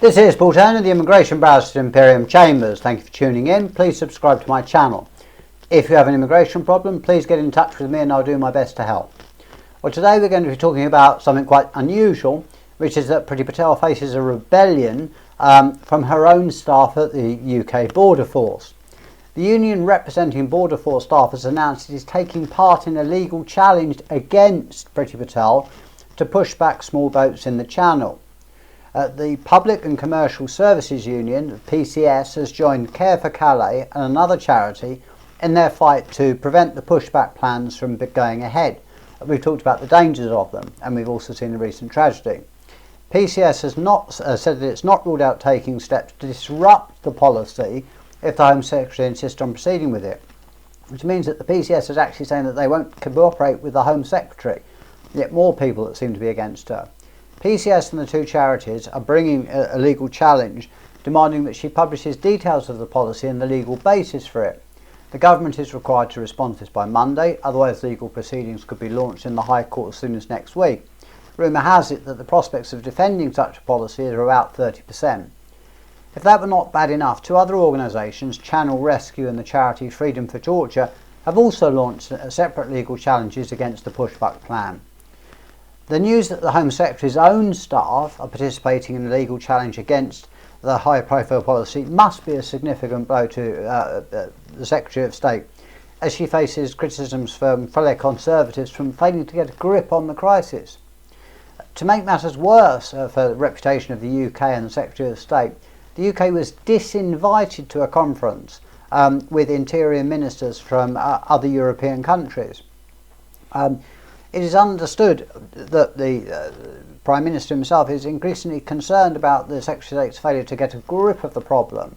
This is Paul Turner, the Immigration Barrister at Imperium Chambers. Thank you for tuning in. Please subscribe to my channel. If you have an immigration problem, please get in touch with me and I'll do my best to help. Well, today we're going to be talking about something quite unusual, which is that Priti Patel faces a rebellion from her own staff at the UK Border Force. The union representing Border Force staff has announced it is taking part in a legal challenge against Priti Patel to push back small boats in the Channel. The Public and Commercial Services Union, PCS, has joined Care for Calais and another charity in their fight to prevent the pushback plans from going ahead. We've talked about the dangers of them, and we've also seen the recent tragedy. PCS has not said that it's not ruled out taking steps to disrupt the policy if the Home Secretary insists on proceeding with it, which means that the PCS is actually saying that they won't cooperate with the Home Secretary, yet more people that seem to be against her. PCS and the two charities are bringing a legal challenge, demanding that she publishes details of the policy and the legal basis for it. The government is required to respond to this by Monday, otherwise legal proceedings could be launched in the High Court as soon as next week. Rumour has it that the prospects of defending such a policy are about 30%. If that were not bad enough, two other organisations, Channel Rescue and the charity Freedom for Torture, have also launched separate legal challenges against the pushback plan. The news that the Home Secretary's own staff are participating in a legal challenge against the high-profile policy must be a significant blow to the Secretary of State, as she faces criticisms from fellow Conservatives from failing to get a grip on the crisis. To make matters worse for the reputation of the UK and the Secretary of State, the UK was disinvited to a conference with interior ministers from other European countries. It is understood that the Prime Minister himself is increasingly concerned about the Secretary of State's failure to get a grip of the problem.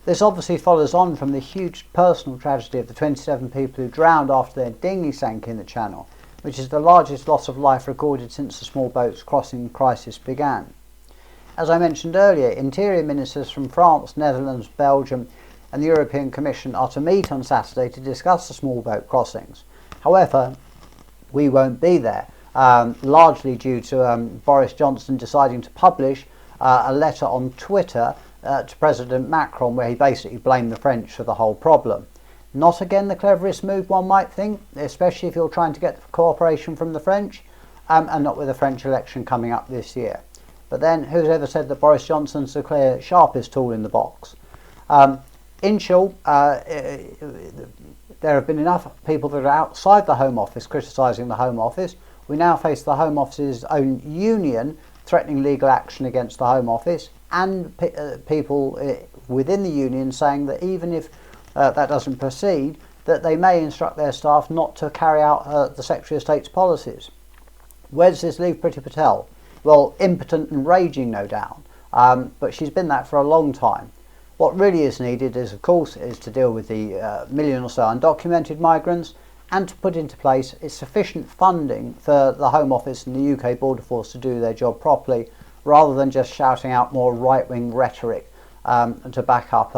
This obviously follows on from the huge personal tragedy of the 27 people who drowned after their dinghy sank in the Channel, which is the largest loss of life recorded since the small boats crossing crisis began. As I mentioned earlier, interior ministers from France, Netherlands, Belgium and the European Commission are to meet on Saturday to discuss the small boat crossings. However, we won't be there, largely due to Boris Johnson deciding to publish a letter on Twitter to President Macron where he basically blamed the French for the whole problem. Not again the cleverest move, one might think, especially if you're trying to get cooperation from the French, and not with the French election coming up this year. But then, who's ever said that Boris Johnson's the clear sharpest tool in the box? In short, there have been enough people that are outside the Home Office criticising the Home Office. We now face the Home Office's own union threatening legal action against the Home Office, and people within the union saying that even if that doesn't proceed, that they may instruct their staff not to carry out the Secretary of State's policies. Where does this leave Priti Patel? Well, impotent and raging, no doubt, but she's been that for a long time. What really is needed is, of course, to deal with the million or so undocumented migrants and to put into place sufficient funding for the Home Office and the UK Border Force to do their job properly, rather than just shouting out more right-wing rhetoric to back up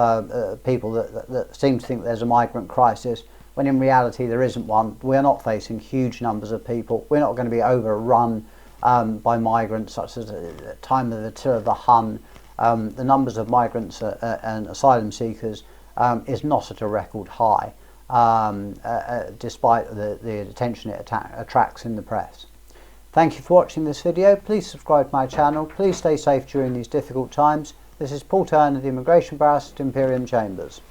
people that seem to think there's a migrant crisis, when in reality there isn't one. We're not facing huge numbers of people. We're not going to be overrun by migrants, such as at the time of the Hun. The numbers of migrants and asylum seekers is not at a record high, despite the attention it attracts in the press. Thank you for watching this video. Please subscribe to my channel. Please stay safe during these difficult times. This is Paul Turner, the Immigration Barrister at Imperium Chambers.